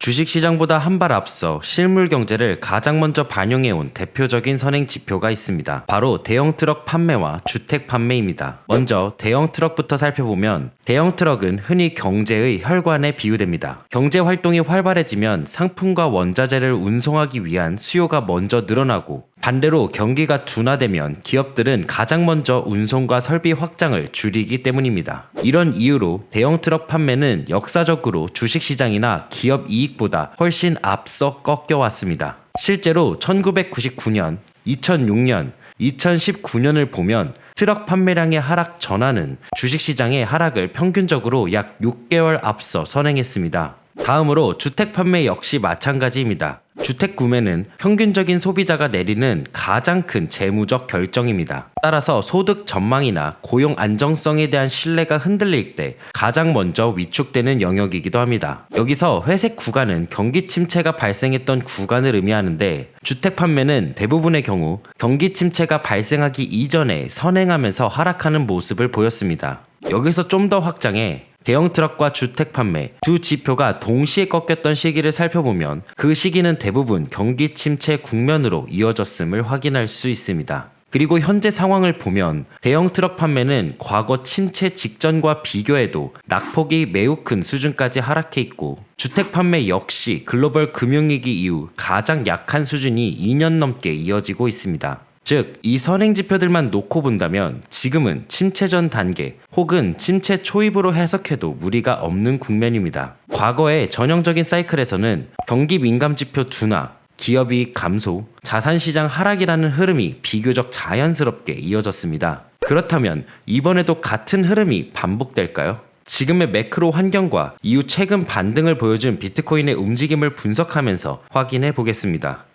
주식시장보다 한 발 앞서 실물 경제를 가장 먼저 반영해온 대표적인 선행 지표가 있습니다. 바로 대형 트럭 판매와 주택 판매입니다. 먼저 대형 트럭부터 살펴보면 대형 트럭은 흔히 경제의 혈관에 비유됩니다. 경제 활동이 활발해지면 상품과 원자재를 운송하기 위한 수요가 먼저 늘어나고 반대로 경기가 둔화되면 기업들은 가장 먼저 운송과 설비 확장을 줄이기 때문입니다. 이런 이유로 대형 트럭 판매는 역사적으로 주식시장이나 기업 이익보다 훨씬 앞서 꺾여왔습니다. 실제로 1999년, 2006년, 2019년을 보면 트럭 판매량의 하락 전환은 주식시장의 하락을 평균적으로 약 6개월 앞서 선행했습니다. 다음으로 주택 판매 역시 마찬가지입니다. 주택 구매는 평균적인 소비자가 내리는 가장 큰 재무적 결정입니다. 따라서 소득 전망이나 고용 안정성에 대한 신뢰가 흔들릴 때 가장 먼저 위축되는 영역이기도 합니다. 여기서 회색 구간은 경기 침체가 발생했던 구간을 의미하는데 주택 판매는 대부분의 경우 경기 침체가 발생하기 이전에 선행하면서 하락하는 모습을 보였습니다. 여기서 좀 더 확장해 대형 트럭과 주택 판매 두 지표가 동시에 꺾였던 시기를 살펴보면 그 시기는 대부분 경기 침체 국면으로 이어졌음을 확인할 수 있습니다. 그리고 현재 상황을 보면 대형 트럭 판매는 과거 침체 직전과 비교해도 낙폭이 매우 큰 수준까지 하락해 있고 주택 판매 역시 글로벌 금융위기 이후 가장 약한 수준이 2년 넘게 이어지고 있습니다. 즉, 이 선행 지표들만 놓고 본다면 지금은 침체 전 단계 혹은 침체 초입으로 해석해도 무리가 없는 국면입니다. 과거의 전형적인 사이클에서는 경기 민감 지표 둔화, 기업이익 감소, 자산시장 하락이라는 흐름이 비교적 자연스럽게 이어졌습니다. 그렇다면 이번에도 같은 흐름이 반복될까요? 지금의 매크로 환경과 이후 최근 반등을 보여준 비트코인의 움직임을 분석하면서 확인해 보겠습니다.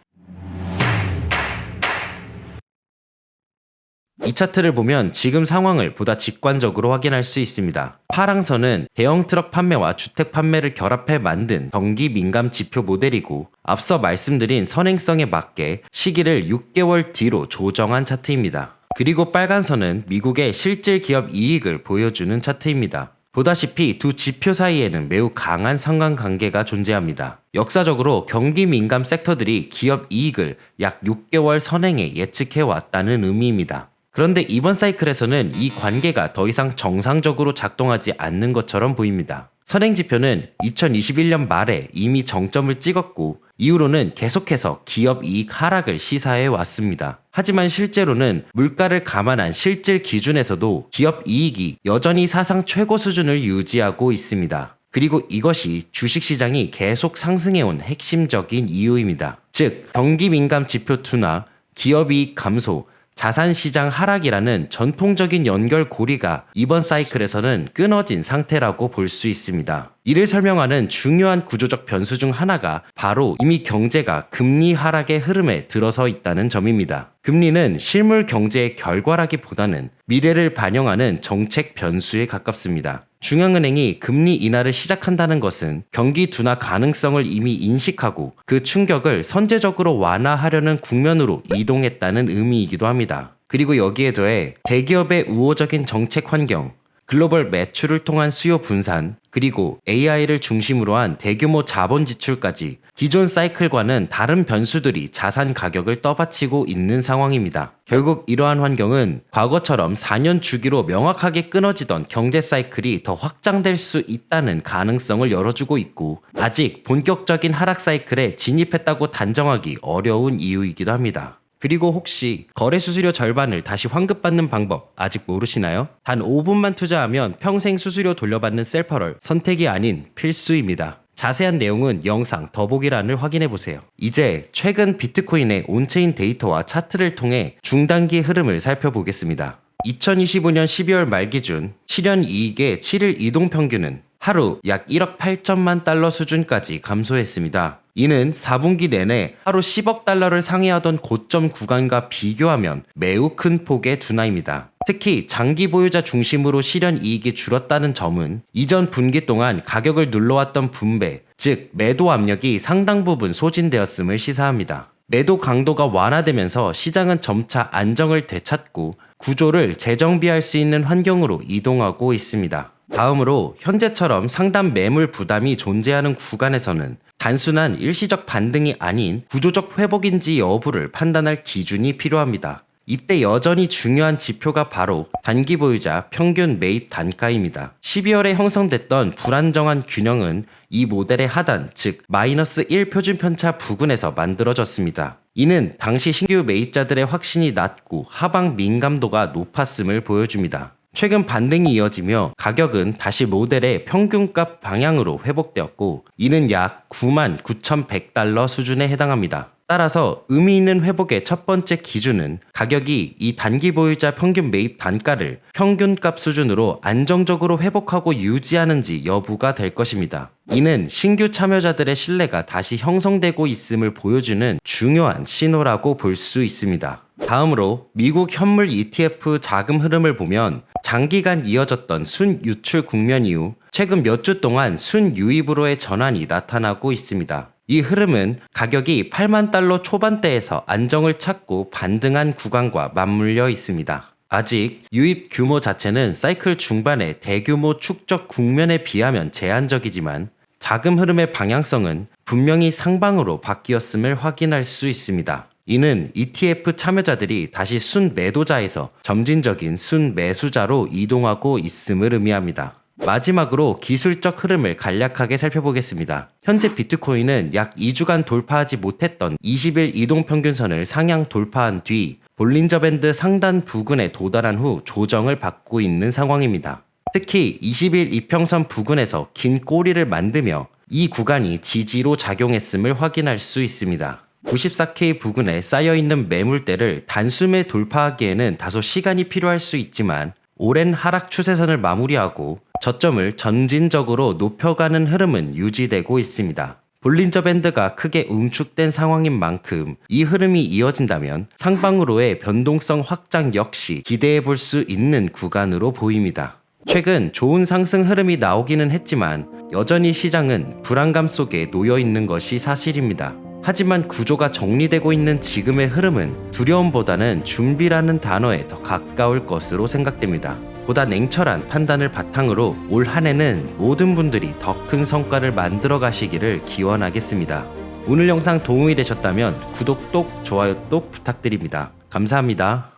이 차트를 보면 지금 상황을 보다 직관적으로 확인할 수 있습니다. 파랑선은 대형 트럭 판매와 주택 판매를 결합해 만든 경기 민감 지표 모델이고 앞서 말씀드린 선행성에 맞게 시기를 6개월 뒤로 조정한 차트입니다. 그리고 빨간선은 미국의 실질 기업 이익을 보여주는 차트입니다. 보다시피 두 지표 사이에는 매우 강한 상관관계가 존재합니다. 역사적으로 경기 민감 섹터들이 기업 이익을 약 6개월 선행해 예측해 왔다는 의미입니다. 그런데 이번 사이클에서는 이 관계가 더 이상 정상적으로 작동하지 않는 것처럼 보입니다. 선행지표는 2021년 말에 이미 정점을 찍었고 이후로는 계속해서 기업 이익 하락을 시사해 왔습니다. 하지만 실제로는 물가를 감안한 실질 기준에서도 기업 이익이 여전히 사상 최고 수준을 유지하고 있습니다. 그리고 이것이 주식시장이 계속 상승해온 핵심적인 이유입니다. 즉, 경기 민감 지표 둔화, 기업이익 감소, 자산시장 하락이라는 전통적인 연결고리가 이번 사이클에서는 끊어진 상태라고 볼 수 있습니다. 이를 설명하는 중요한 구조적 변수 중 하나가 바로 이미 경제가 금리 하락의 흐름에 들어서 있다는 점입니다. 금리는 실물 경제의 결과라기보다는 미래를 반영하는 정책 변수에 가깝습니다. 중앙은행이 금리 인하를 시작한다는 것은 경기 둔화 가능성을 이미 인식하고 그 충격을 선제적으로 완화하려는 국면으로 이동했다는 의미이기도 합니다. 그리고 여기에 더해 대기업의 우호적인 정책 환경, 글로벌 매출을 통한 수요 분산, 그리고 AI를 중심으로 한 대규모 자본 지출까지 기존 사이클과는 다른 변수들이 자산 가격을 떠받치고 있는 상황입니다. 결국 이러한 환경은 과거처럼 4년 주기로 명확하게 끊어지던 경제 사이클이 더 확장될 수 있다는 가능성을 열어주고 있고 아직 본격적인 하락 사이클에 진입했다고 단정하기 어려운 이유이기도 합니다. 그리고 혹시 거래 수수료 절반을 다시 환급받는 방법 아직 모르시나요? 단 5분만 투자하면 평생 수수료 돌려받는 셀퍼럴 선택이 아닌 필수입니다. 자세한 내용은 영상 더보기란을 확인해보세요. 이제 최근 비트코인의 온체인 데이터와 차트를 통해 중단기 흐름을 살펴보겠습니다. 2025년 12월 말 기준 실현 이익의 7일 이동평균은 하루 약 1억 8천만 달러 수준까지 감소했습니다. 이는 4분기 내내 하루 10억 달러를 상회하던 고점 구간과 비교하면 매우 큰 폭의 둔화입니다. 특히 장기 보유자 중심으로 실현 이익이 줄었다는 점은 이전 분기 동안 가격을 눌러왔던 분배, 즉 매도 압력이 상당 부분 소진되었음을 시사합니다. 매도 강도가 완화되면서 시장은 점차 안정을 되찾고 구조를 재정비할 수 있는 환경으로 이동하고 있습니다. 다음으로 현재처럼 상단 매물 부담이 존재하는 구간에서는 단순한 일시적 반등이 아닌 구조적 회복인지 여부를 판단할 기준이 필요합니다. 이때 여전히 중요한 지표가 바로 단기 보유자 평균 매입 단가입니다. 12월에 형성됐던 불안정한 균형은 이 모델의 하단, 즉 마이너스 1 표준 편차 부근에서 만들어졌습니다. 이는 당시 신규 매입자들의 확신이 낮고 하방 민감도가 높았음을 보여줍니다. 최근 반등이 이어지며 가격은 다시 모델의 평균값 방향으로 회복되었고, 이는 약 99,100달러 수준에 해당합니다. 따라서 의미 있는 회복의 첫 번째 기준은 가격이 이 단기 보유자 평균 매입 단가를 평균값 수준으로 안정적으로 회복하고 유지하는지 여부가 될 것입니다. 이는 신규 참여자들의 신뢰가 다시 형성되고 있음을 보여주는 중요한 신호라고 볼 수 있습니다. 다음으로 미국 현물 ETF 자금 흐름을 보면 장기간 이어졌던 순유출 국면 이후 최근 몇 주 동안 순유입으로의 전환이 나타나고 있습니다. 이 흐름은 가격이 8만 달러 초반대에서 안정을 찾고 반등한 구간과 맞물려 있습니다. 아직 유입 규모 자체는 사이클 중반의 대규모 축적 국면에 비하면 제한적이지만 자금 흐름의 방향성은 분명히 상방으로 바뀌었음을 확인할 수 있습니다. 이는 ETF 참여자들이 다시 순매도자에서 점진적인 순매수자로 이동하고 있음을 의미합니다. 마지막으로 기술적 흐름을 간략하게 살펴보겠습니다. 현재 비트코인은 약 2주간 돌파하지 못했던 20일 이동평균선을 상향 돌파한 뒤 볼린저 밴드 상단 부근에 도달한 후 조정을 받고 있는 상황입니다. 특히 20일 이평선 부근에서 긴 꼬리를 만들며 이 구간이 지지로 작용했음을 확인할 수 있습니다. 94K 부근에 쌓여있는 매물대를 단숨에 돌파하기에는 다소 시간이 필요할 수 있지만 오랜 하락 추세선을 마무리하고 저점을 점진적으로 높여가는 흐름은 유지되고 있습니다. 볼린저 밴드가 크게 응축된 상황인 만큼 이 흐름이 이어진다면 상방으로의 변동성 확장 역시 기대해 볼 수 있는 구간으로 보입니다. 최근 좋은 상승 흐름이 나오기는 했지만 여전히 시장은 불안감 속에 놓여 있는 것이 사실입니다. 하지만 구조가 정리되고 있는 지금의 흐름은 두려움보다는 준비라는 단어에 더 가까울 것으로 생각됩니다. 보다 냉철한 판단을 바탕으로 올 한 해는 모든 분들이 더 큰 성과를 만들어 가시기를 기원하겠습니다. 오늘 영상 도움이 되셨다면 구독 또 좋아요 또 부탁드립니다. 감사합니다.